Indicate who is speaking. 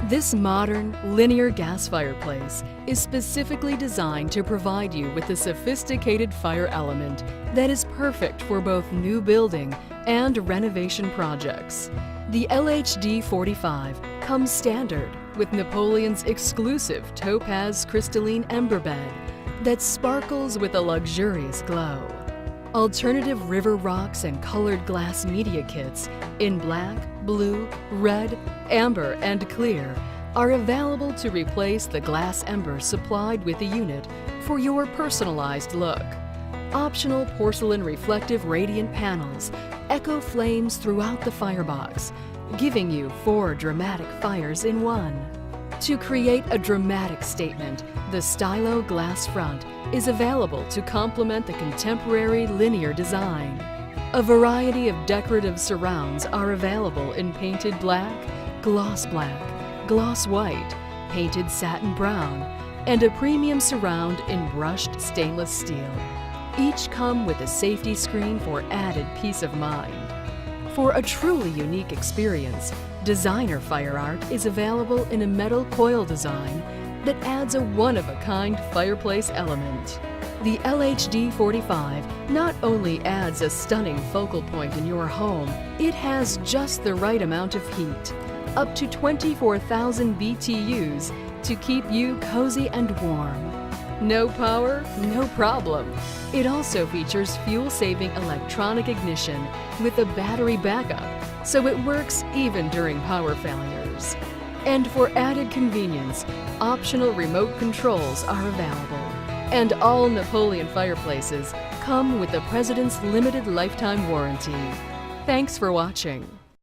Speaker 1: This modern, linear gas fireplace is specifically designed to provide you with a sophisticated fire element that is perfect for both new building and renovation projects. The LHD 45 comes standard with Napoleon's exclusive topaz crystalline ember bed that sparkles with a luxurious glow. Alternative river rocks and colored glass media kits in black, blue, red, amber, and clear are available to replace the glass embers supplied with the unit for your personalized look. Optional porcelain reflective radiant panels echo flames throughout the firebox, giving you 4 dramatic fires in one. To create a dramatic statement, the Stylo glass front is available to complement the contemporary linear design. A variety of decorative surrounds are available in painted black, gloss white, painted satin brown, and a premium surround in brushed stainless steel. Each come with a safety screen for added peace of mind. For a truly unique experience, Designer Fire Art is available in a metal coil design that adds a one-of-a-kind fireplace element. The LHD 45 not only adds a stunning focal point in your home, it has just the right amount of heat, up to 24,000 BTUs to keep you cozy and warm. No power? No problem. It also features fuel-saving electronic ignition with a battery backup, so it works even during power failures. And for added convenience, optional remote controls are available. And all Napoleon fireplaces come with the President's limited lifetime warranty. Thanks for watching.